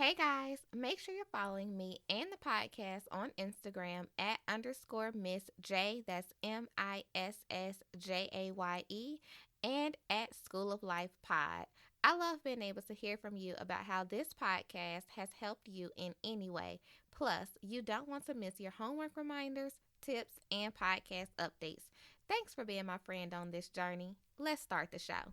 Hey guys, make sure you're following me and the podcast on Instagram at underscore Miss Jaye, that's MISSJAYE, and at School of Life Pod. I love being able to hear from you about how this podcast has helped you in any way. Plus, you don't want to miss your homework reminders, tips, and podcast updates. Thanks for being my friend on this journey. Let's start the show.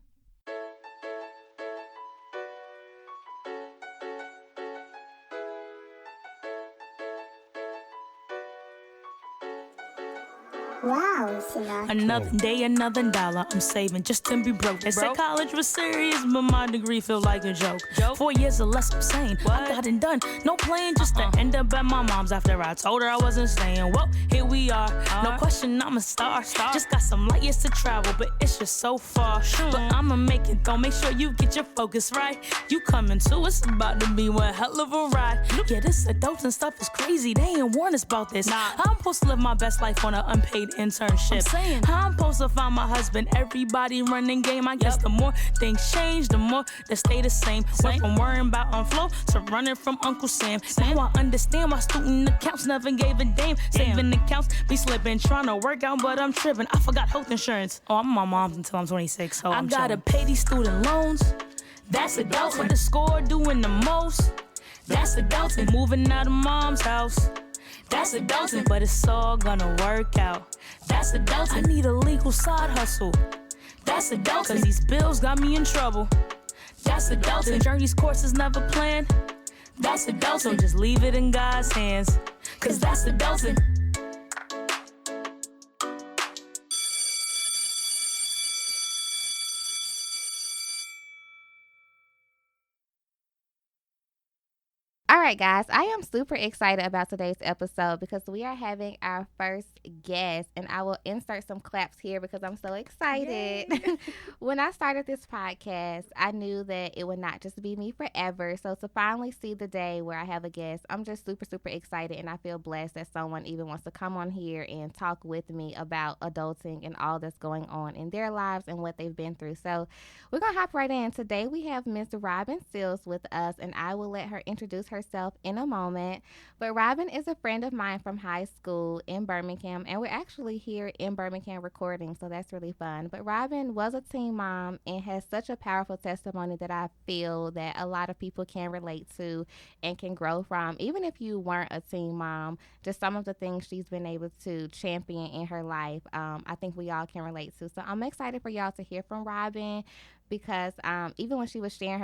Wow, Sinatra. Another day, another dollar I'm saving just to be broke. They said college was serious, but my degree feel like a joke. 4 years or less, I'm sane. I got it done, no playing, just to end up at my mom's after I told her I wasn't staying. Well, here we are, no question I'm a star. Just got some light years to travel, but it's just so far. But I'ma make it though, make sure you get your focus right. You coming too, it's about to be one hell of a ride. Yeah, this adults and stuff is crazy, they ain't warn us about this. I'm supposed to live my best life on an unpaid internship. I'm supposed to find my husband. Everybody running game. I guess the more things change, the more they stay the same. Went from worrying about on flow to running from Uncle Sam. Now I understand why student accounts never gave a damn. Saving accounts be slipping, trying to work out, but I'm tripping. I forgot health insurance. Oh, I'm my mom's until I'm 26, so I gotta pay these student loans. That's adulting. With the score doing the most. That's adulting. Moving out of mom's house. That's adulting, but it's all gonna work out. That's adulting. I need a legal side hustle. That's adulting, cause these bills got me in trouble. That's adulting. The journey's course is never planned. That's adulting. So just leave it in God's hands, cause that's adulting. All right, guys, I am super excited about today's episode because we are having our first guest, and I will insert some claps here because I'm so excited. When I started this podcast, I knew that it would not just be me forever. So to finally see the day where I have a guest, I'm just super, super excited, and I feel blessed that someone even wants to come on here and talk with me about adulting and all that's going on in their lives and what they've been through. So we're going to hop right in. Today we have Miss Robyn Seals with us, and I will let her introduce herself in a moment. But Robyn is a friend of mine from high school in Birmingham, and we're actually here in Birmingham recording, so that's really fun. But Robyn was a teen mom and has such a powerful testimony that I feel that a lot of people can relate to and can grow from. Even if you weren't a teen mom, just some of the things she's been able to champion in her life, I think we all can relate to. So I'm excited for y'all to hear from Robyn, because even when she was sharing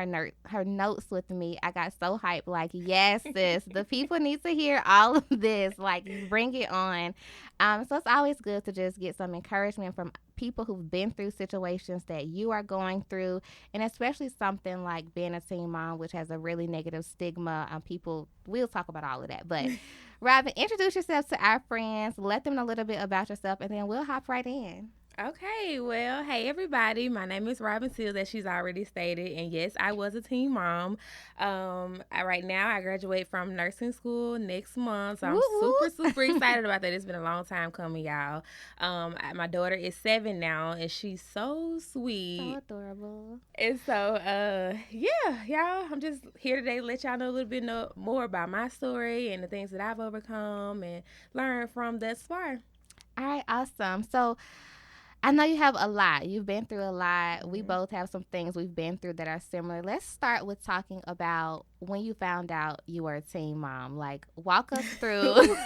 her notes with me, I got so hyped, like, yes, sis, the people need to hear all of this, like, bring it on. So it's always good to just get some encouragement from people who've been through situations that you are going through, and especially something like being a teen mom, which has a really negative stigma. We'll talk about all of that, but Robyn, introduce yourself to our friends, let them know a little bit about yourself, and then we'll hop right in. Okay, well, hey everybody, my name is Robyn Seals, as she's already stated, and yes, I was a teen mom. Right now, I graduate from nursing school next month, so I'm super excited about that. It's been a long time coming, y'all. My daughter is 7 now, and she's so sweet. So adorable. And so, yeah, y'all, I'm just here today to let y'all know a little bit more about my story and the things that I've overcome and learned from thus far. All right, awesome. So I know you have a lot. You've been through a lot. Mm-hmm. We both have some things we've been through that are similar. Let's start with talking about when you found out you were a teen mom. Like, walk us through.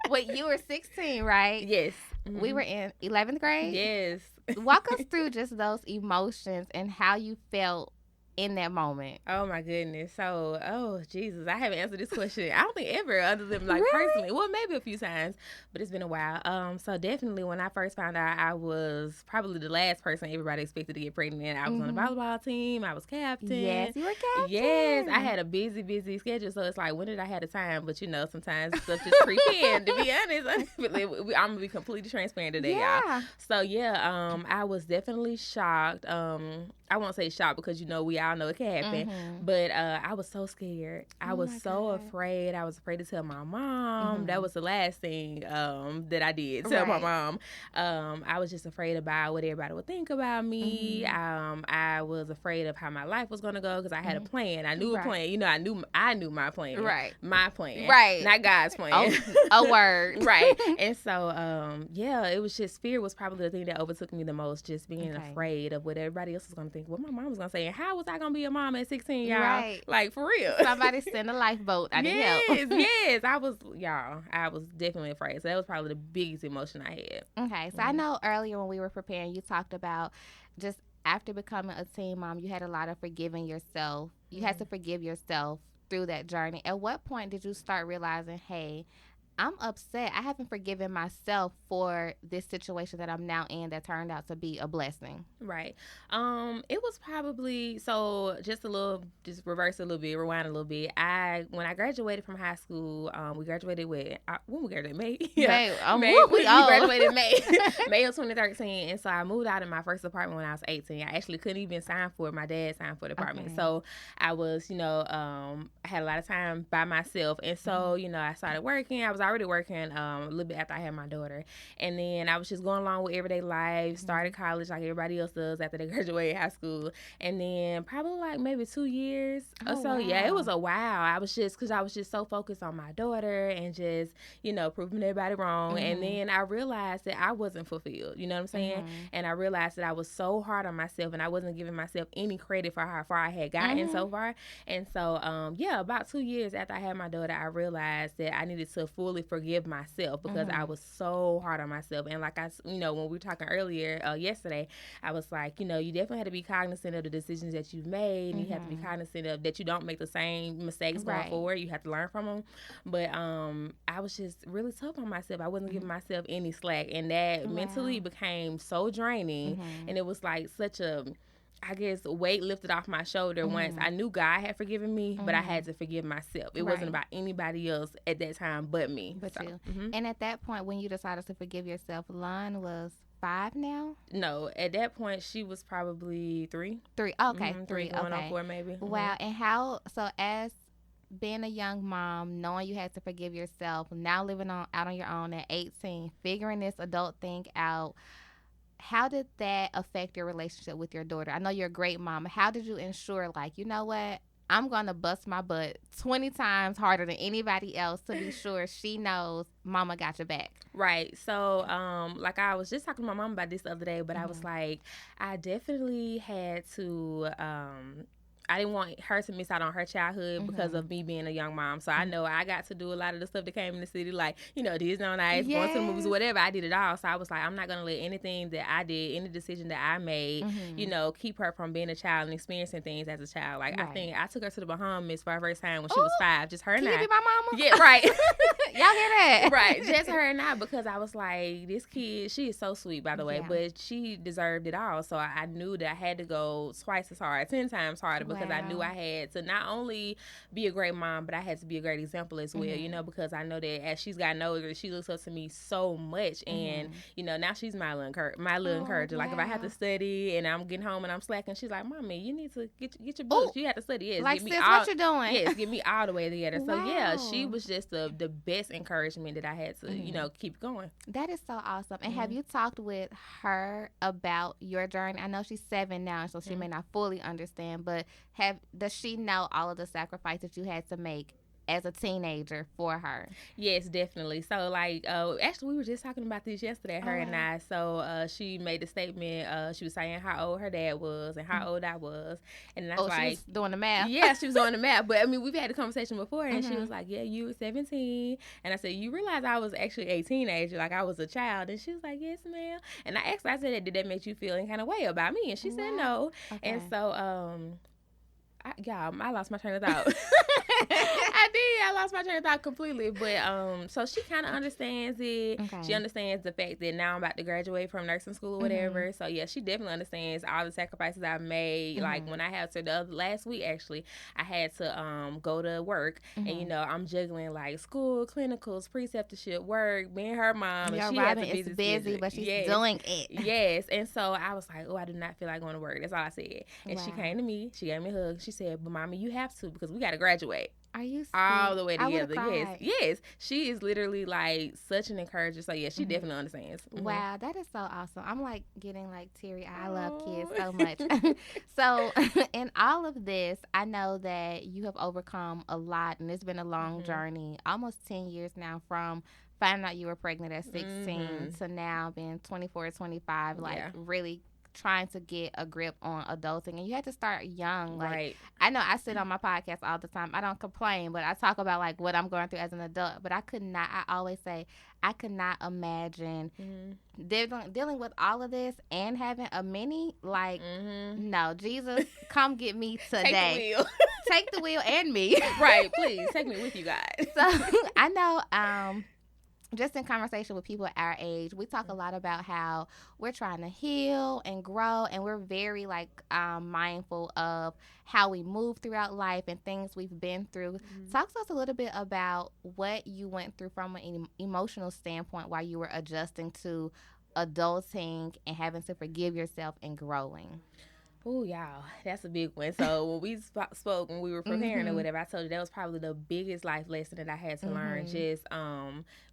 Wait, you were 16, right? Yes. Mm-hmm. We were in 11th grade? Yes. Walk us through just those emotions and how you felt in that moment. Oh my goodness. So, Jesus, I haven't answered this question, I don't think ever, other than like really? Personally. Well, maybe a few times, but it's been a while. So definitely when I first found out, I was probably the last person everybody expected to get pregnant. I was on the volleyball team. I was captain. Yes, you were captain. Yes, I had a busy schedule. So it's like, when did I have the time? But sometimes stuff just creep in. To be honest, I'm gonna be completely transparent today, y'all. So yeah, I was definitely shocked. I won't say shocked because, we all know it can happen. But I was so scared. I was so afraid. I was afraid to tell my mom. That was the last thing that I did, tell my mom. I was just afraid about what everybody would think about me. I was afraid of how my life was going to go because I had a plan. I knew a plan. I knew my plan. Right. My plan. Right. Not God's plan. A word. Right. And so, it was just fear was probably the thing that overtook me the most, just being afraid of what everybody else was going to think, what my mom was going to say, and how was I going to be a mom at 16, y'all? Right. Like, for real. Somebody send a lifeboat. I need help. Yes. I was definitely afraid. So that was probably the biggest emotion I had. Okay. So I know earlier when we were preparing, you talked about just after becoming a teen mom, you had a lot of forgiving yourself. You had to forgive yourself through that journey. At what point did you start realizing, hey, I'm upset. I haven't forgiven myself for this situation that I'm now in that turned out to be a blessing? Right. It was probably, just reverse a little bit, rewind a little bit. When I graduated from high school, we graduated when we graduated, May. Yeah. May. We graduated May. May of 2013. And so I moved out of my first apartment when I was 18. I actually couldn't even sign for it. My dad signed for the apartment. Okay. So I was, I had a lot of time by myself. And so, I started working. I was already working a little bit after I had my daughter. And then I was just going along with everyday life, started college like everybody else does after they graduate high school. And then probably like maybe 2 years or so. Wow. Yeah, it was a while. I was just so focused on my daughter and just, proving everybody wrong. And then I realized that I wasn't fulfilled. You know what I'm saying? And I realized that I was so hard on myself and I wasn't giving myself any credit for how far I had gotten so far. And so, about 2 years after I had my daughter, I realized that I needed to fully forgive myself because I was so hard on myself. And like when we were talking earlier yesterday, I was like, you definitely have to be cognizant of the decisions that you've made. You have to be cognizant of that you don't make the same mistakes going forward. You have to learn from them. But I was just really tough on myself. I wasn't giving myself any slack, and that mentally became so draining. And it was like such a, I guess, weight lifted off my shoulder once I knew God had forgiven me, but I had to forgive myself. It wasn't about anybody else at that time but me. But you. And at that point, when you decided to forgive yourself, Lon was 5 now? No, at that point, she was probably 3. 3, okay. 3 going on 4 maybe. Wow. And so as being a young mom, knowing you had to forgive yourself, now living out on your own at 18, figuring this adult thing out, how did that affect your relationship with your daughter? I know you're a great mom. How did you ensure, like, you know what? I'm going to bust my butt 20 times harder than anybody else to be sure she knows mama got your back. Right. So, like I was just talking to my mom about this the other day, but I was like, I definitely had to, I didn't want her to miss out on her childhood because of me being a young mom. So I know I got to do a lot of the stuff that came in the city, like, Disney on Ice, going to the movies, whatever. I did it all. So I was like, I'm not going to let anything that I did, any decision that I made, keep her from being a child and experiencing things as a child. Like, I think I took her to the Bahamas for her first time when she was 5, just her and I. Can you be my mama? Yeah, right. Y'all hear that? Right. Just her and I, because I was like, this kid, she is so sweet, by the way, but she deserved it all. So I knew that I had to go twice as hard, 10 times harder, because I knew I had to not only be a great mom, but I had to be a great example as well, because I know that as she's gotten older, she looks up to me so much. And, now she's my little encourager. Like, if I have to study and I'm getting home and I'm slacking, she's like, Mommy, you need to get your books. You have to study. Yes, like, sis, what you doing? Yes, get me all the way together. So, yeah, she was just the best encouragement that I had to, keep going. That is so awesome. And have you talked with her about your journey? I know she's 7 now, so she may not fully understand, but does she know all of the sacrifices you had to make as a teenager for her? Yes, definitely. So, like, actually, we were just talking about this yesterday, her and I. So, she made the statement, she was saying how old her dad was and how old I was. And I was like, she was doing the math. Yeah, she was doing the math. But, I mean, we've had a conversation before, and she was like, yeah, you were 17. And I said, you realize I was actually a teenager, like I was a child? And she was like, yes, ma'am. And I asked her, I said, did that make you feel any kind of way about me? And she said no. Okay. And so, I lost my train of thought. I lost my train of thought completely. But so she kind of understands it. Okay. She understands the fact that now I'm about to graduate from nursing school or whatever. So yeah, she definitely understands all the sacrifices I've made. Like when I had to last week actually, I had to go to work, and I'm juggling like school, clinicals, preceptorship, work, being her mom, and she has a busy, but she's doing it. Yes, and so I was like, oh, I do not feel like going to work. That's all I said. And she came to me. She gave me a hug. She said, but mommy, you have to because we got to graduate. Are you serious? All the way together? Yes. She is literally like such an encourager. So yeah, she definitely understands. Wow, that is so awesome. I'm like getting like teary. I love kids so much. So in all of this, I know that you have overcome a lot, and it's been a long journey, almost 10 years now from finding out you were pregnant at 16 to now being 24, 25, like really trying to get a grip on adulting, and you had to start young. Like, right. I know I sit on my podcast all the time. I don't complain, but I talk about like what I'm going through as an adult. But I always say I could not imagine dealing with all of this and having a mini. Like, no, Jesus, come get me today. Take the wheel and me. Right, please take me with you guys. So I know. Just in conversation with people our age, we talk a lot about how we're trying to heal and grow, and we're very mindful of how we move throughout life and things we've been through. Talk to us a little bit about what you went through from an emotional standpoint while you were adjusting to adulting and having to forgive yourself and growing. Oh, y'all, that's a big one. So when we spoke, when we were preparing or whatever, I told you that was probably the biggest life lesson that I had to learn. Just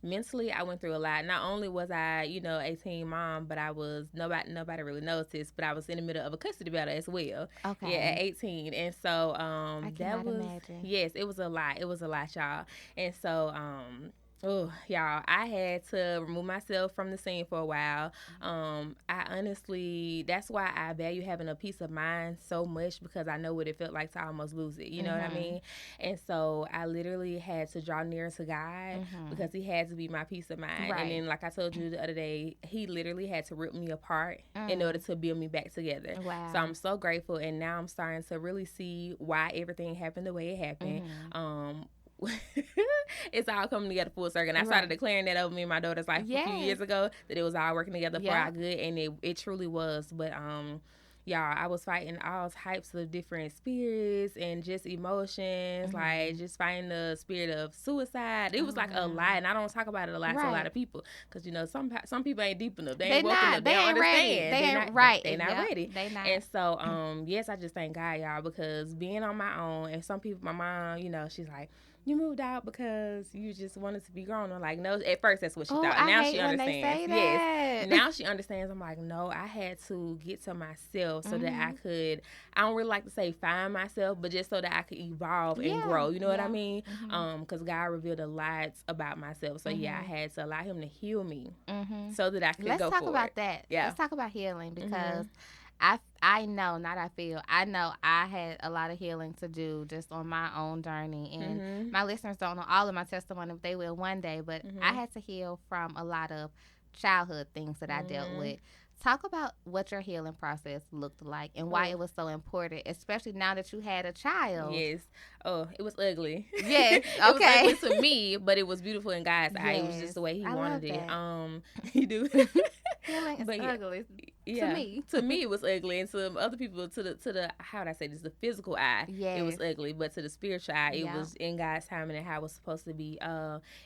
mentally, I went through a lot. Not only was I, a teen mom, but I was, nobody really noticed, but I was in the middle of a custody battle as well. Okay. Yeah, at 18. And so I cannot imagine. Yes, it was a lot. It was a lot, y'all. And so, oh, y'all, I had to remove myself from the scene for a while. I honestly, that's why I value having a peace of mind so much, because I know what it felt like to almost lose it. You know what I mean? And so I literally had to draw near to God because he had to be my peace of mind. Right. And then, like I told you the other day, he literally had to rip me apart in order to build me back together. Wow. So I'm so grateful. And now I'm starting to really see why everything happened the way it happened. It's all coming together full circle. And I started declaring that over me and my daughters like a few years ago, that it was all working together for our good, and it truly was. But y'all, I was fighting all types of different spirits and just emotions, like just fighting the spirit of suicide. It was like a lot, and I don't talk about it a lot to a lot of people, because some people ain't deep enough. They ain't woke enough. They don't understand. They're not ready. They not. And so yes, I just thank God, y'all, because being on my own, and some people, my mom, she's like, you moved out because you just wanted to be grown. I'm like, no. At first, that's what she thought. Now she understands. When they say that. Yes. Now she understands. I'm like, no, I had to get to myself so that I could. I don't really like to say find myself, but just so that I could evolve and grow. You know what I mean? Because God revealed a lot about myself. So yeah, I had to allow Him to heal me so that I could go forward. Let's talk about that. Yeah. Let's talk about healing, because I know I had a lot of healing to do just on my own journey, and my listeners don't know all of my testimony, but they will one day. But I had to heal from a lot of childhood things that I dealt with. Talk about what your healing process looked like and why it was so important, especially now that you had a child. Yes. Oh, it was ugly. Yes. It Okay. was ugly to me, but it was beautiful in God's eye. It was just the way He wanted it. You do. Healing is ugly. Yeah. To me. To me, it was ugly, and to other people, to the how would I say this? The physical eye, it was ugly, but to the spiritual eye, it was in God's timing and how it was supposed to be.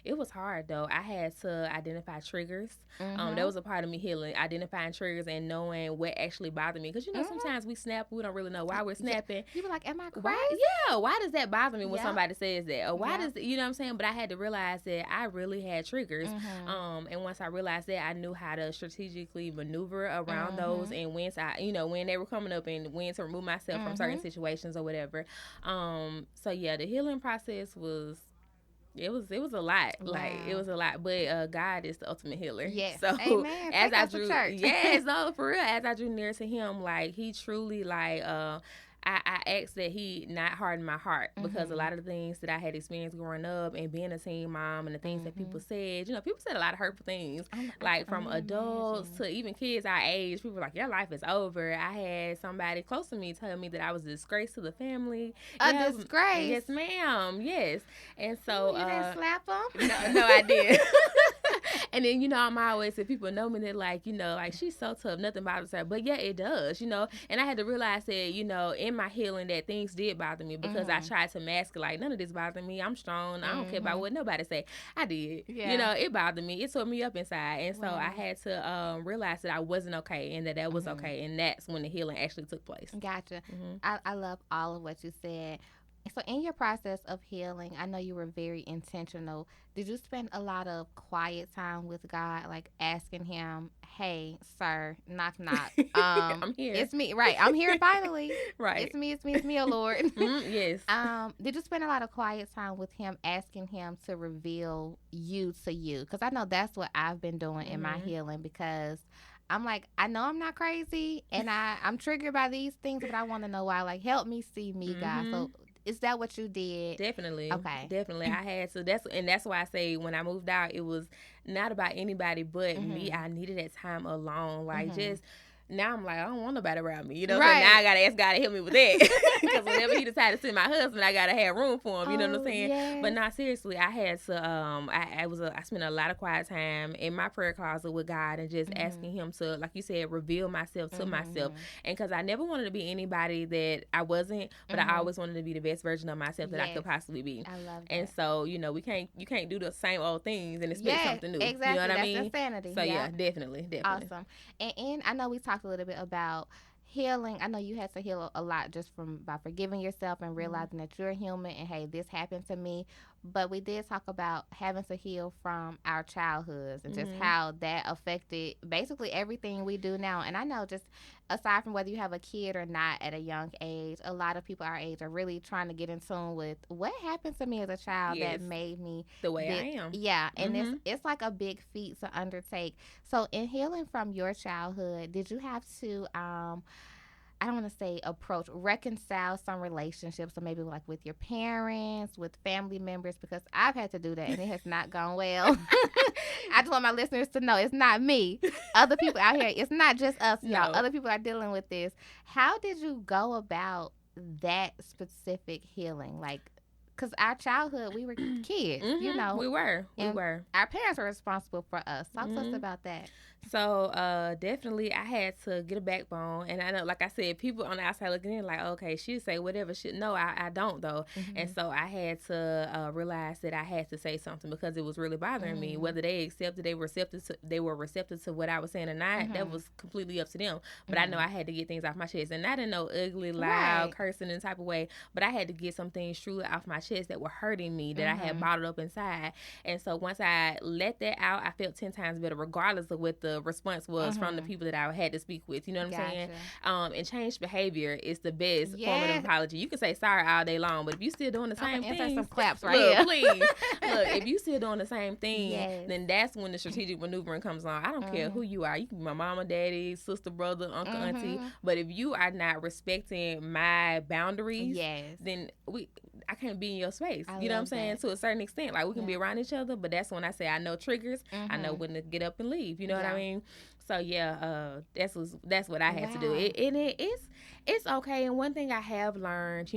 It was hard though. I had to identify triggers. That was a part of me healing, identifying triggers and knowing what actually bothered me. Because sometimes we snap, we don't really know why we're snapping. You be like, am I crazy? Why does that bother me when somebody says that? Or why does you know what I'm saying? But I had to realize that I really had triggers. And once I realized that, I knew how to strategically maneuver around those, and when when they were coming up, and when to remove myself from certain situations or whatever. So yeah, the healing process was. It was a lot. Wow. Like it was a lot, but God is the ultimate healer. Yes. So Amen. as Take I us to drew, church. yes, no, for real. As I drew near to Him, like He truly, like I asked that he not harden my heart, because a lot of the things that I had experienced growing up and being a teen mom and the things that people said, people said a lot of hurtful things, like from adults to even kids our age. People were like, your life is over. I had somebody close to me tell me that I was a disgrace to the family. A disgrace? Yes, ma'am. Yes. And so you didn't slap him? No, I did. And then, I'm always, if people know me, they're like, like, she's so tough, nothing bothers her. But yeah, it does, and I had to realize that, in my healing, that things did bother me, because I tried to mask it, like, none of this bothers me. I'm strong. I don't care about what nobody say. I did. Yeah. It bothered me. It tore me up inside. And so I had to realize that I wasn't okay, and that was okay. And that's when the healing actually took place. Gotcha. I love all of what you said. So in your process of healing, I know you were very intentional. Did you spend a lot of quiet time with God, like asking him, hey, sir, knock, knock. I'm here. It's me. Right. I'm here finally. Right. It's me, oh Lord. Yes. Did you spend a lot of quiet time with him, asking him to reveal you to you? Because I know that's what I've been doing in my healing, because I'm like, I know I'm not crazy, and I'm triggered by these things, but I want to know why. Like, help me see me, God. So is that what you did? Definitely. Okay. Definitely. I had to. That's why I say when I moved out, it was not about anybody but me. I needed that time alone. Like, just now I'm like, I don't want nobody around me. So now I got to ask God to help me with that. Because whenever he decided to send my husband, I got to have room for him. You know what I'm saying? Yes. But not seriously. I had to, I spent a lot of quiet time in my prayer closet with God, and just asking him to, like you said, reveal myself to myself. And because I never wanted to be anybody that I wasn't, but I always wanted to be the best version of myself that I could possibly be. I love that. And so, you can't do the same old things and expect something new. Exactly. You know what I That's mean? insanity. So yeah, definitely. Awesome. And I know we talked a little bit about healing. I know you had to heal a lot just by forgiving yourself and realizing that you're human and, hey, this happened to me. But we did talk about having to heal from our childhoods and just how that affected basically everything we do now. And I know, just aside from whether you have a kid or not at a young age, a lot of people our age are really trying to get in tune with what happened to me as a child that made me the way I am. Yeah, and it's like a big feat to undertake. So in healing from your childhood, did you have to I don't want to say reconcile some relationships, so maybe like with your parents, with family members, because I've had to do that and it has not gone well. I just want my listeners to know it's not me. Other people out here, it's not just us, y'all. Other people are dealing with this. How did you go about that specific healing? Like, because our childhood, we were kids, We were. Our parents were responsible for us. Talk to us about that. So definitely I had to get a backbone. And I know, like I said, people on the outside looking in like, okay, she'll say whatever. No, I don't, though. And so I had to realize that I had to say something, because it was really bothering me. Whether they accepted, they were receptive to what I was saying or not, that was completely up to them. But I know I had to get things off my chest. And not in no ugly, loud, cursing and type of way, but I had to get some things truly off my chest that were hurting me, that I had bottled up inside. And so once I let that out, I felt 10 times better, regardless of what the response was from the people that I had to speak with. You know what I'm saying? And changed behavior is the best form of apology. You can say sorry all day long, but if you still doing the same thing, some claps here. Please, look, if you still doing the same thing, then that's when the strategic maneuvering comes on. I don't care who you are. You can be my mama, daddy, sister, brother, uncle, auntie. But if you are not respecting my boundaries, then I can't be in your space. You know what I'm saying? To a certain extent. Like, we can be around each other, but that's when I say I know triggers. I know when to get up and leave. You know what I mean? So that's what I had to do. It's okay. And one thing I have learned,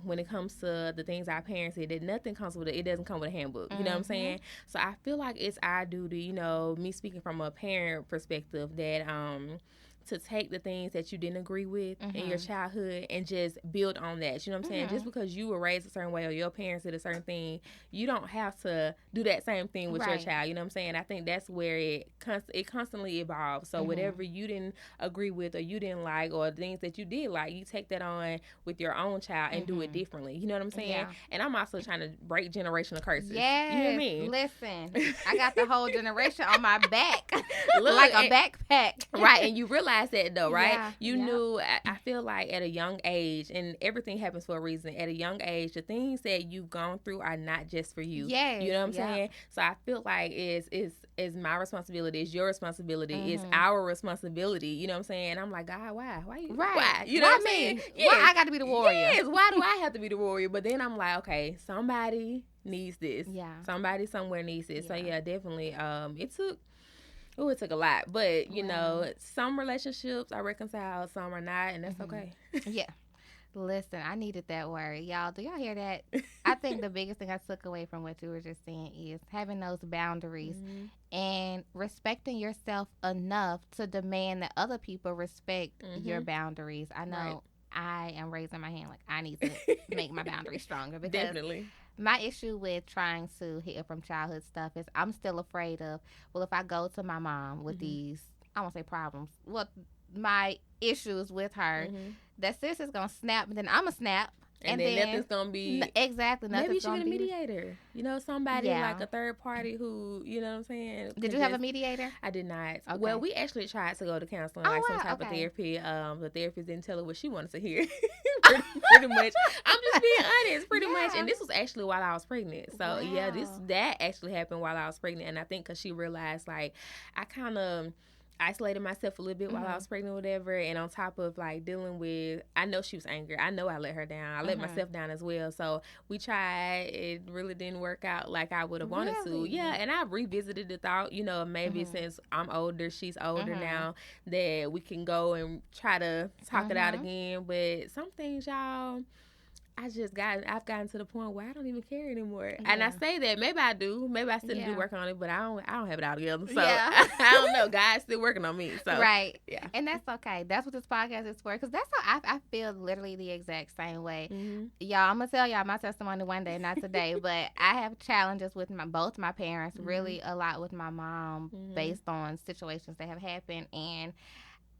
when it comes to the things our parents did, that nothing comes with it doesn't come with a handbook. You know what I'm saying? So I feel like it's our duty, me speaking from a parent perspective, that to take the things that you didn't agree with in your childhood and just build on that. You know what I'm saying? Just because you were raised a certain way or your parents did a certain thing, you don't have to do that same thing with your child. You know what I'm saying? I think that's where it constantly evolves. So whatever you didn't agree with or you didn't like, or things that you did like, you take that on with your own child and do it differently. You know what I'm saying? Yeah. And I'm also trying to break generational curses. Yes. You hear me? Listen, I got the whole generation on my back. Like a backpack. Right. And you realize realized that though, right? Yeah, You knew. I feel like at a young age, and everything happens for a reason. At a young age, the things that you've gone through are not just for you. Yes, You know what I'm saying? So I feel like it's my responsibility, it's your responsibility, it's our responsibility. You know what I'm saying? I'm like, God, why? Why you? Right. Why? You know what I'm saying? Why I got to be the warrior? Yes. Why do I have to be the warrior? But then I'm like, okay, somebody needs this. Yeah. Somebody somewhere needs it. So Yeah. definitely. It took a lot, but you know, some relationships are reconciled, some are not, and that's okay. Yeah. Listen, I needed that word. Y'all, do y'all hear that? I think the biggest thing I took away from what you were just saying is having those boundaries and respecting yourself enough to demand that other people respect your boundaries. I know I am raising my hand like I need to make my boundaries stronger because Definitely. my issue with trying to heal from childhood stuff is I'm still afraid of, well, if I go to my mom with these, I won't say problems, well, my issues with her, that sis is going to snap, and then I'm going to snap. And then nothing's going to be... Exactly. Maybe you should get a mediator. You know, somebody Yeah. like a third party who, you know what I'm saying? Did you have a mediator? I did not. Okay. Well, we actually tried to go to counseling, like some type of therapy. The therapist didn't tell her what she wanted to hear. pretty much. I'm just being honest, pretty much. And this was actually while I was pregnant. So, that actually happened while I was pregnant. And I think because she realized, like, I kind of isolated myself a little bit while I was pregnant or whatever, and on top of like dealing with, I know she was angry, I know I let her down, I let myself down as well, so we tried, it really didn't work out like I would have wanted to. And I revisited the thought, you know, maybe since I'm older, she's older now, that we can go and try to talk it out again. But some things, y'all, I've gotten to the point where I don't even care anymore. And I say that, maybe I do. Maybe I still need to work on it, but I don't have it all together. So I don't know. God's still working on me. So right. Yeah. And that's okay. That's what this podcast is for. Because that's how I feel literally the exact same way. Y'all, I'm going to tell y'all my testimony one day, not today. But I have challenges with both my parents, really a lot with my mom based on situations that have happened. And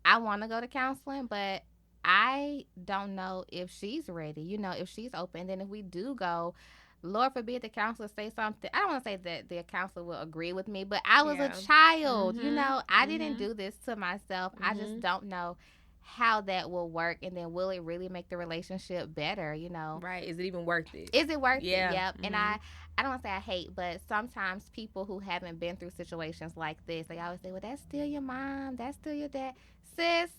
I want to go to counseling, but I don't know if she's ready, you know, if she's open. Then if we do go, Lord forbid the counselor say something. I don't want to say that the counselor will agree with me, but I was a child, you know. I didn't do this to myself. I just don't know how that will work, and then will it really make the relationship better, you know? Right. Is it even worth it? Is it worth it? Yep. And I don't want to say I hate, but sometimes people who haven't been through situations like this, they always say, well, that's still your mom, that's still your dad. Sis,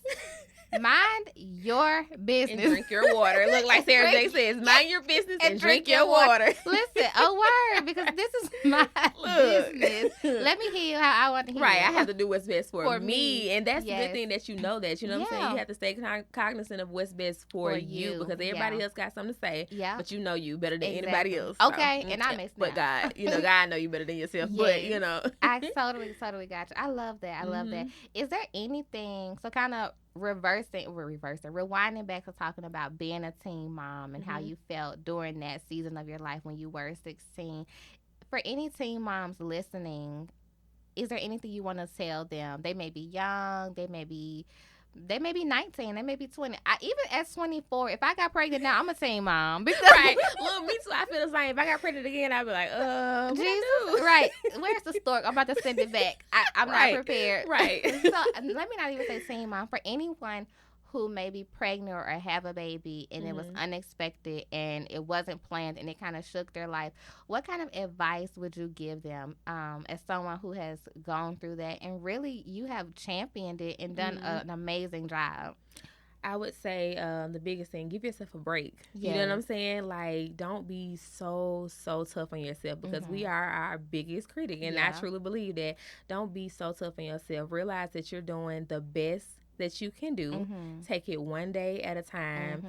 mind your business. And drink your water. Look, like Sarah J says, mind your business and drink your water. Listen, a word, because this is my business. Let me hear how I want to hear. Right, I have to do what's best for me. And that's the good thing, that you know that. You know what I'm saying? You have to stay cognizant of what's best for you, because everybody else got something to say. Yeah. But you know you better than anybody else. Okay, so. And I may snap. But God, you know, God know you better than yourself. But, you know. I totally got you. I love that. I love that. Is there anything, so kind of rewinding back to talking about being a teen mom and how you felt during that season of your life when you were 16. For any teen moms listening, is there anything you want to tell them? They may be young, they may be 19, they may be 20. Even at 24, if I got pregnant now, I'm a teen mom. Because right. Look, me too. I feel the same. If I got pregnant again, I'd be like, Jesus. Right. Where's the stork? I'm about to send it back. I'm not prepared. Right. So let me not even say teen mom. For anyone who may be pregnant or have a baby and it was unexpected and it wasn't planned and it kind of shook their life, what kind of advice would you give them as someone who has gone through that and really you have championed it and done an amazing job? I would say the biggest thing, give yourself a break. You know what I'm saying? Like, don't be so tough on yourself, because we are our biggest critic. And I truly believe that. Don't be so tough on yourself. Realize that you're doing the best that you can do. Take it one day at a time.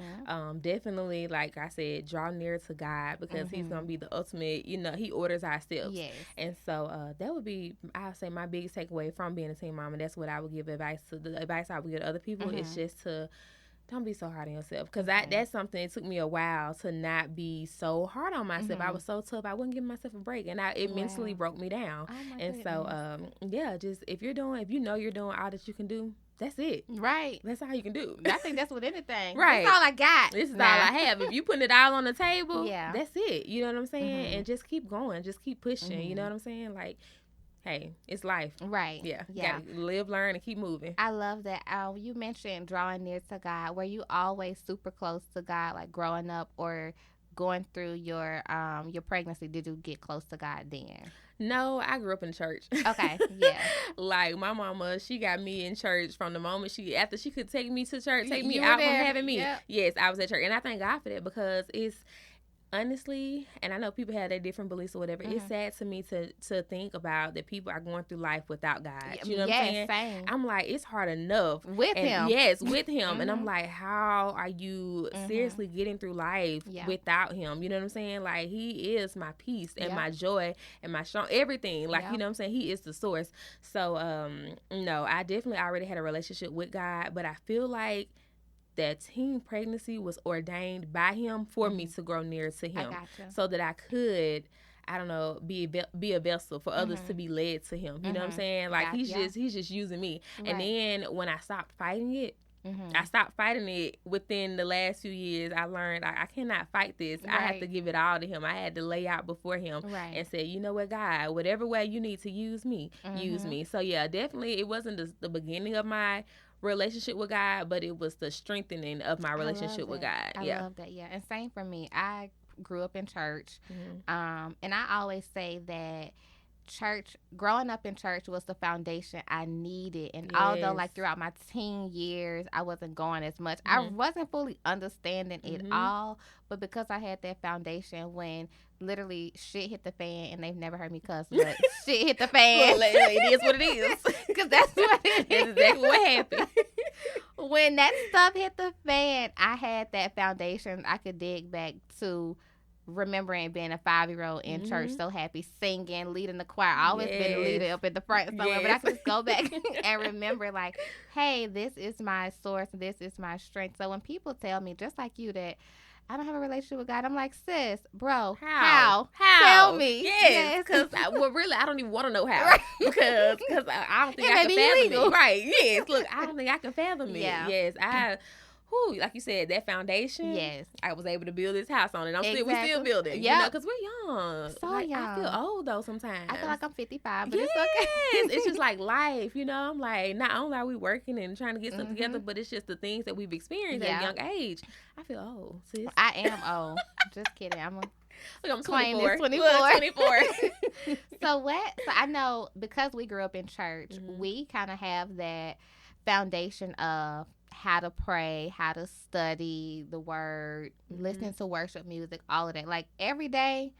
Definitely, like I said, draw near to God, because he's going to be the ultimate, you know, he orders our steps. And so that would be, I would say, my biggest takeaway from being a teen mom. And that's what I would give advice to. The advice I would give to other people is just to don't be so hard on yourself, because that's something, it took me a while to not be so hard on myself. I was so tough, I wouldn't give myself a break, and it mentally broke me down. And so just if you know you're doing all that you can do, that's it. Right. That's all you can do. I think that's with anything. Right. That's all I got. This is all I have. If you putting it all on the table, that's it. You know what I'm saying? And just keep going. Just keep pushing. You know what I'm saying? Like, hey, it's life. Right. Yeah. Yeah. Gotta live, learn, and keep moving. I love that. You mentioned drawing near to God. Were you always super close to God, like growing up, or going through your pregnancy? Did you get close to God then? No, I grew up in church. Okay, yeah. Like my mama, she got me in church from the moment after she could take me to church, take me You out were from there. having me. Yep. Yes, I was at church, and I thank God for that because it's honestly, and I know people have their different beliefs or whatever. It's sad to me to think about that people are going through life without God. You know what I'm saying? Same. I'm like, it's hard enough With him. Yes, with him, and I'm like, how are you seriously getting through life without him? You know what I'm saying? Like, he is my peace and my joy and my strong everything. Like, you know what I'm saying? He is the source. So, no, I definitely already had a relationship with God, but I feel like that teen pregnancy was ordained by him for me to grow near to him, so that I could, I don't know, be a vessel for others to be led to him. You know what I'm saying? Like he's just using me. Right. And then when I stopped fighting it, I stopped fighting it within the last few years. I learned I cannot fight this. Right. I have to give it all to him. I had to lay out before him and say, you know what, God, whatever way you need to use me, use me. So yeah, definitely it wasn't the beginning of my relationship with God, but it was the strengthening of my relationship with God. I love that. Yeah. And same for me. I grew up in church. And I always say that growing up in church was the foundation I needed. And although like throughout my teen years I wasn't going as much, I wasn't fully understanding it all, but because I had that foundation, when literally shit hit the fan, and they've never heard me cuss, but shit hit the fan. Well, it is what it is. Because that's what it is. That's exactly what happened. When that stuff hit the fan, I had that foundation I could dig back to, remembering being a 5-year-old in church, so happy, singing, leading the choir. I always been a leader up in the front somewhere, but I could just go back and remember, like, hey, this is my source, this is my strength. So when people tell me, just like you, that I don't have a relationship with God, I'm like, sis, bro, how? Tell me. Yes, because really, I don't even want to know how, because I don't think I can fathom it. Right? Yes. Look, I don't think I can fathom it. Yeah. Yes, like you said, that foundation. Yes, I was able to build this house on it. We're still building. Yeah, you know, because we're young. So like, young. I feel old though sometimes. I feel like I'm 55, but it's okay. It's just like life. You know, I'm like, not only are we working and trying to get stuff together, but it's just the things that we've experienced at a young age. I feel old, sis. I am old. Just kidding. I'm 24. 24. So I know, because we grew up in church, we kind of have that foundation of how to pray, how to study the word, listening to worship music, all of that. Like, every day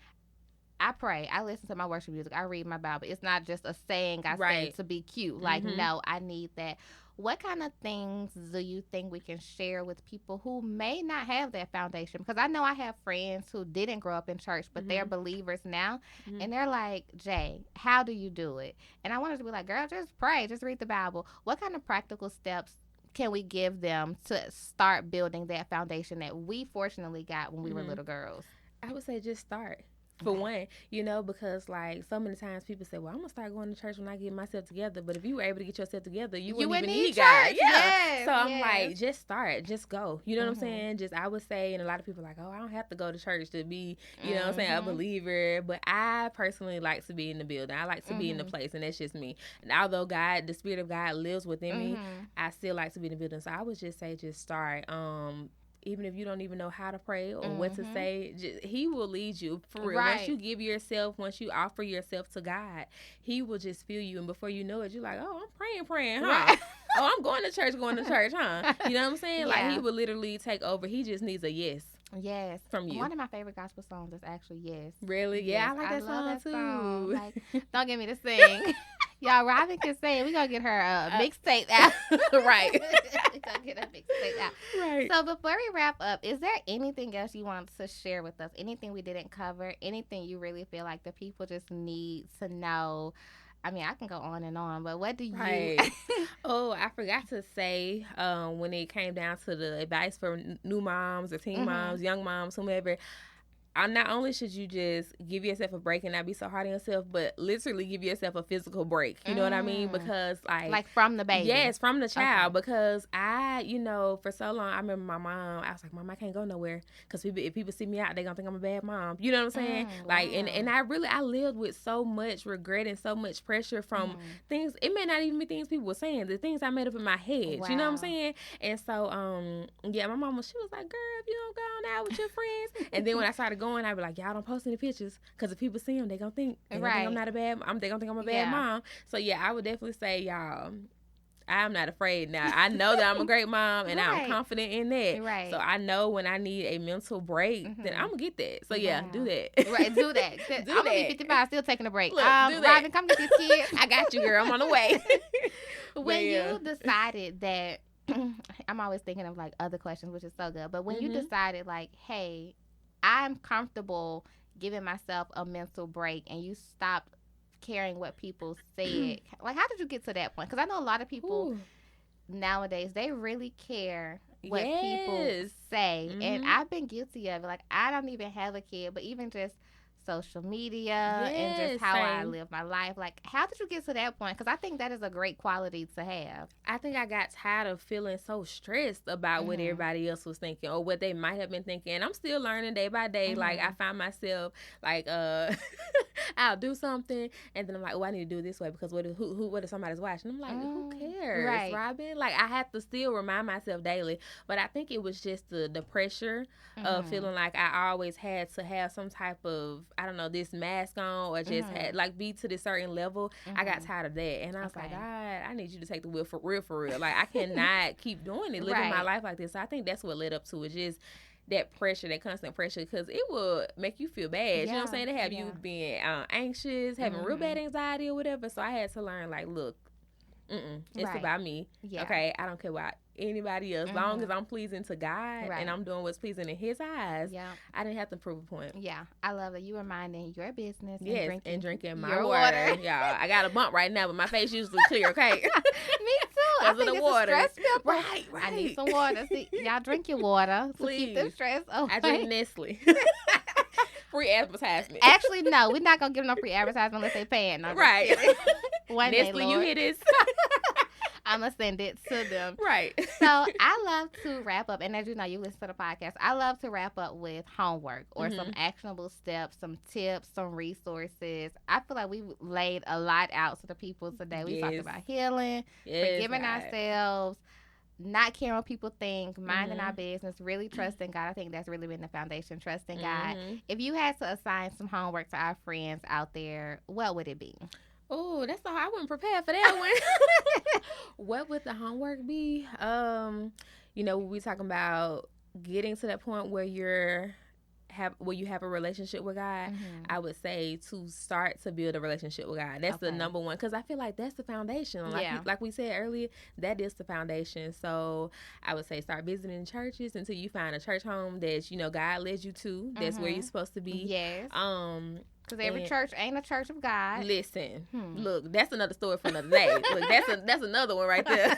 I pray, I listen to my worship music, I read my Bible. It's not just a saying I say to be cute. Like, no, I need that. What kind of things do you think we can share with people who may not have that foundation? Because I know I have friends who didn't grow up in church, but they're believers now. And they're like, Jay, how do you do it? And I wanted to be like, girl, just pray, just read the Bible. What kind of practical steps can we give them to start building that foundation that we fortunately got when we were little girls? I would say just start. For one, you know, because like so many times people say, well, I'm going to start going to church when I get myself together. But if you were able to get yourself together, you wouldn't even need God. Yeah. Yes, so I'm like, just start, just go. You know what I'm saying? Just, I would say, and a lot of people are like, oh, I don't have to go to church to be, you know what I'm saying, a believer. But I personally like to be in the building. I like to be in the place, and that's just me. And although God, the Spirit of God lives within me, I still like to be in the building. So I would just say, just start. Even if you don't even know how to pray or what to say, he will lead you for real. Right. Once you offer yourself to God, he will just fill you. And before you know it, you're like, oh, I'm praying, huh? Right. Oh, I'm going to church, huh? You know what I'm saying? Yeah. Like, he will literally take over. He just needs a yes. Yes. From you. One of my favorite gospel songs is actually Yes. Really? Yeah, I like that song too. Song. Like, don't get me to sing. Y'all, Robyn can sing. We're going to get her a mixtape out. Right. We're going to get a mixtape out. Right. So before we wrap up, is there anything else you want to share with us? Anything we didn't cover? Anything you really feel like the people just need to know? I mean, I can go on and on, but what do you... Right. Oh, I forgot to say, when it came down to the advice for new moms or teen moms, young moms, whomever, not only should you just give yourself a break and not be so hard on yourself, but literally give yourself a physical break. You know what I mean? Because like from the baby. Yes, from the child. Okay. Because for so long, I remember my mom. I was like, Mom, I can't go nowhere because if people see me out, they gonna think I'm a bad mom. You know what I'm saying? Like, wow. and I lived with so much regret and so much pressure from things. It may not even be things people were saying. The things I made up in my head. Wow. You know what I'm saying? And so, my mama, she was like, girl, if you don't go on out with your friends. And then when I started going, I'd be like, y'all don't post any pictures because if people see them, they gonna think I'm not a bad. They gonna think I'm a bad mom. So yeah, I would definitely say, y'all, I'm not afraid now. I know that I'm a great mom and I'm confident in that. Right. So I know when I need a mental break, then I'm gonna get that. So yeah, do that. Right, do that. I'm gonna be 55, still taking a break. Look, do that. Robyn, come get this kid. I got you, girl. I'm on the way. When you decided that, I'm always thinking of like other questions, which is so good. But when you decided like, hey, I'm comfortable giving myself a mental break, and you stopped caring what people said, like how did you get to that point? Because I know a lot of people nowadays, they really care what people say, and I've been guilty of it. Like, I don't even have a kid, but even just social media and just how I live my life. Like, how did you get to that point? Because I think that is a great quality to have. I think I got tired of feeling so stressed about what everybody else was thinking or what they might have been thinking. And I'm still learning day by day. Like, I find myself, like, I'll do something, and then I'm like, oh, I need to do it this way because what if somebody's watching? I'm like, who cares, right. Robyn? Like, I have to still remind myself daily. But I think it was just the pressure of feeling like I always had to have some type of, I don't know, this mask on or just had, like, be to this certain level. I got tired of that. And I was like, God, I need you to take the wheel for real. Like, I cannot keep doing it, living my life like this. So I think that's what led up to it, just that pressure, that constant pressure, because it will make you feel bad. You know what I'm saying? They have you being anxious, having real bad anxiety or whatever. So I had to learn, like, look, it's about me. Okay, I don't care what anybody else. As long as I'm pleasing to God and I'm doing what's pleasing in His eyes, I didn't have to prove a point. Yeah, I love it. You were minding your business and drinking my water. Y'all, I got a bump right now, but my face usually clear, okay? Me too. I think the it's water. A stress pimple. Right. I need some water. See, y'all drink your water to keep the stress away. I drink Nestle. Free advertisement. Actually, no, we're not going to give no free advertisement unless they paying. No, right. One Nestle, day, you hear this? I'm going to send it to them. Right. So I love to wrap up, and as you know, you listen to the podcast, I love to wrap up with homework or some actionable steps, some tips, some resources. I feel like we laid a lot out to the people today. We talked about healing, forgiving ourselves, not caring what people think, minding our business, really trusting God. I think that's really been the foundation, trusting God. If you had to assign some homework to our friends out there, what would it be? Oh, that's so hard. I wasn't prepared for that one. What would the homework be? We talking about getting to that point where you have a relationship with God. I would say to start to build a relationship with God. That's the number one, because I feel like that's the foundation. Like we said earlier, that is the foundation. So I would say start visiting churches until you find a church home that God led you to. That's where you're supposed to be. Yes. Because every church ain't a church of God. Listen, look, that's another story for another day. Look, that's another one right there.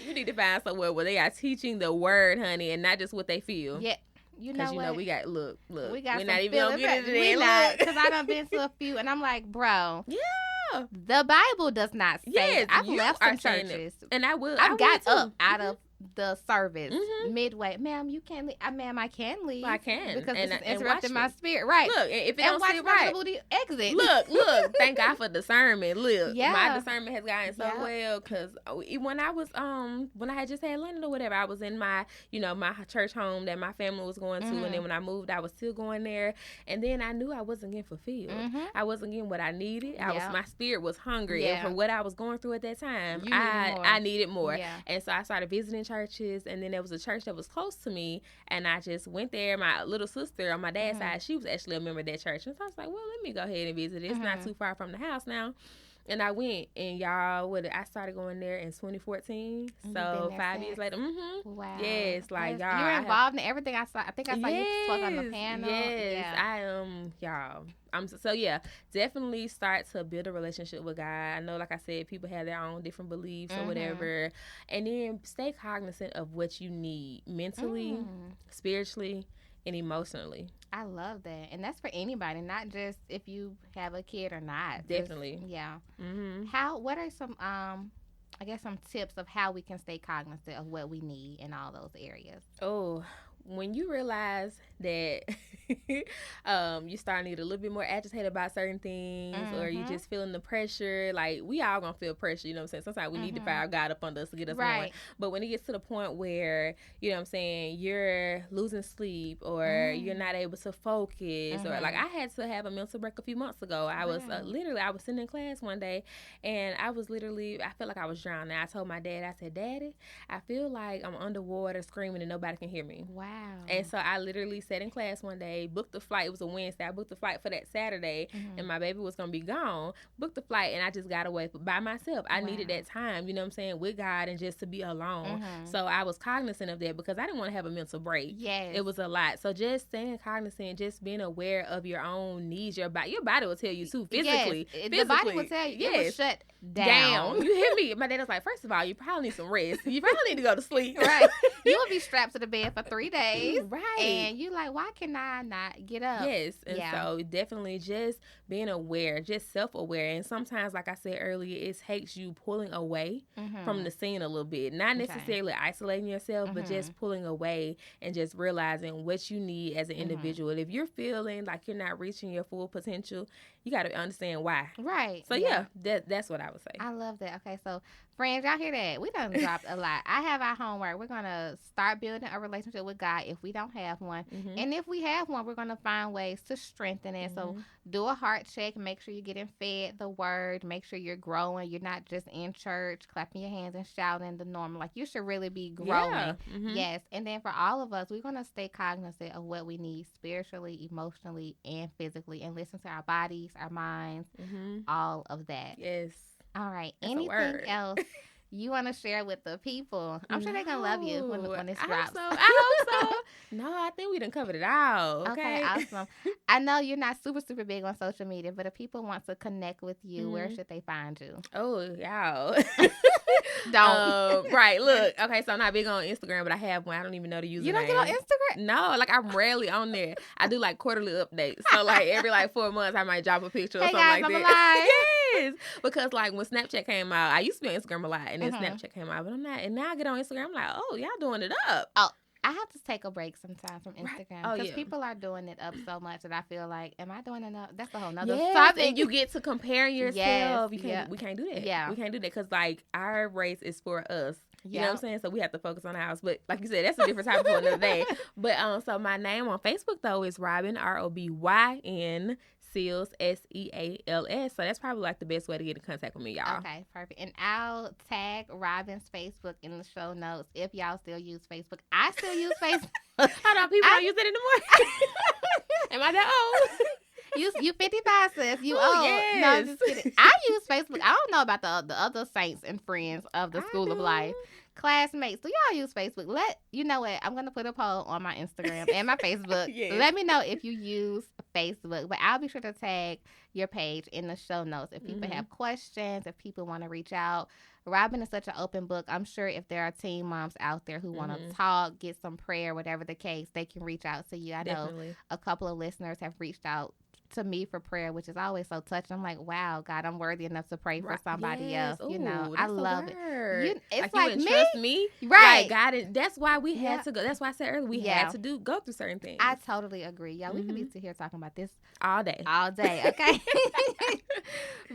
You need to find somewhere where they are teaching the word, honey, and not just what they feel. Yeah. You know what? We got, look. We got we're not even going to get into that. Look. Because I done been to a few, and I'm like, bro. Yeah. The Bible does not say. Yes, I've left some churches. And I got up out of the service midway. Ma'am, you can't leave. Ma'am, I can leave. I can. Because it's interrupting my spirit. Right. Look, if it don't sit right. Exit. Look. Thank God for discernment. Look, my discernment has gotten so well, because when I was, when I had just had London or whatever, I was in my, my church home that my family was going to. And then when I moved, I was still going there. And then I knew I wasn't getting fulfilled. I wasn't getting what I needed. My spirit was hungry. And for what I was going through at that time, I needed more. And so I started visiting churches, and then there was a church that was close to me, and I just went there. My little sister on my dad's side, she was actually a member of that church, and so I was like, well, let me go ahead and visit. It's not too far from the house now. And I went, and y'all, I started going there in 2014. So 5 years later, wow, yes, like y'all, you're involved in everything. I saw you spoke on the panel. Yes, I am, y'all. Definitely start to build a relationship with God. I know, like I said, people have their own different beliefs or whatever, and then stay cognizant of what you need mentally, spiritually, and emotionally. I love that. And that's for anybody, not just if you have a kid or not. Definitely. Yeah. Mm-hmm. What are some, I guess, some tips of how we can stay cognizant of what we need in all those areas? Oh, when you realize that you start to get a little bit more agitated about certain things, or you just feeling the pressure, like we all gonna feel pressure, you know what I'm saying? Sometimes we need to fire God up under us to get us going. But when it gets to the point where, you know what I'm saying, you're losing sleep, or you're not able to focus, or like I had to have a mental break a few months ago. I was literally, I was sitting in class one day, and I was literally, I felt like I was drowning. I told my dad, I said, Daddy, I feel like I'm underwater screaming and nobody can hear me. Wow. And so I literally sat in class one day, booked the flight. It was a Wednesday. I booked the flight for that Saturday, and my baby was going to be gone. Booked the flight, and I just got away by myself. I needed that time, you know what I'm saying, with God, and just to be alone. So I was cognizant of that because I didn't want to have a mental break. Yes. It was a lot. So just staying cognizant, just being aware of your own needs. Your body will tell you, too, physically. Yes. The body will tell you. Yes. It will shut down. You hear me? My dad was like, first of all, you probably need some rest. You probably need to go to sleep. Right. You will be strapped to the bed for 3 days. Right. And you like, why can I not get up? Yes. And so definitely just being aware, just self-aware. And sometimes, like I said earlier, it takes you pulling away from the scene a little bit. Not necessarily isolating yourself, but just pulling away and just realizing what you need as an individual. If you're feeling like you're not reaching your full potential, you got to understand why. Right. So, that's what I would say. I love that. Okay, so friends, y'all hear that? We done dropped a lot. I have our homework. We're going to start building a relationship with God if we don't have one. And if we have one, we're going to find ways to strengthen it. So do a heart check. Make sure you're getting fed the word. Make sure you're growing. You're not just in church, clapping your hands and shouting the normal. Like, you should really be growing. Yeah. Yes. And then for all of us, we're going to stay cognizant of what we need spiritually, emotionally, and physically, and listen to our bodies, our minds, all of that. Yes. All right. That's anything else you want to share with the people? I'm sure they're going to love you when this drops. I hope so. No, I think we done covered it all. Okay, awesome. I know you're not super, super big on social media, but if people want to connect with you, where should they find you? Oh, y'all. Don't. Right, look. Okay, so I'm not big on Instagram, but I have one. I don't even know the username. You don't get on Instagram? No, like I'm rarely on there. I do like quarterly updates. So like every 4 months I might drop a picture or something guys, like I'm that. Yes. Because like when Snapchat came out, I used to be on Instagram a lot, and then Snapchat came out, but I'm not. And now I get on Instagram, I'm like, oh, y'all doing it up. Oh, I have to take a break sometime from Instagram because people are doing it up so much that I feel like, am I doing enough? That's a whole nother topic. And you get to comparing yourself. Yes, we can't do that. Yeah. We can't do that because like our race is for us. You know what I'm saying? So we have to focus on ours. But like you said, that's a different topic for another day. But so my name on Facebook though is Robyn, Robyn Seals, Seals. So that's probably like the best way to get in contact with me, y'all. Okay, perfect. And I'll tag Robyn's Facebook in the show notes if y'all still use Facebook. I still use Facebook. Hold on, people don't use it anymore. Am I that old? You 55, sis. You old. Yes. No, I'm just kidding. I use Facebook. I don't know about the other saints and friends of the School of Life. Classmates, do y'all use Facebook? You know what? I'm going to put a poll on my Instagram and my Facebook. Yes. Let me know if you use Facebook. But I'll be sure to tag your page in the show notes if people have questions, if people want to reach out. Robyn is such an open book. I'm sure if there are teen moms out there who want to talk, get some prayer, whatever the case, they can reach out to you. I know a couple of listeners have reached out to me for prayer, which is always so touching. I'm like, wow, God, I'm worthy enough to pray for somebody else. Ooh, you know, I love it. It's like you me. Trust me, right? Like God, that's why we had to go. That's why I said earlier we had to go through certain things. I totally agree. Yeah, we could be sitting here talking about this all day. Okay.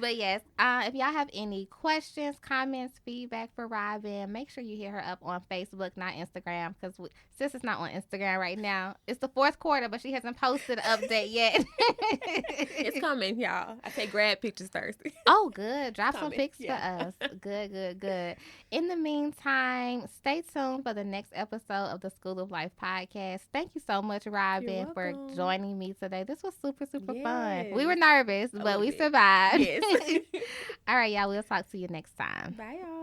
But yes, if y'all have any questions, comments, feedback for Robyn, make sure you hit her up on Facebook, not Instagram, because sis is not on Instagram right now. It's the fourth quarter, but she hasn't posted an update yet. It's coming, y'all. I say grab pictures Thursday. Oh, good. Drop some pics for us. Good. In the meantime, stay tuned for the next episode of the School of Life podcast. Thank you so much, Robyn, for joining me today. This was super, super fun. We were nervous, but we survived. Yes. All right, y'all. We'll talk to you next time. Bye, y'all.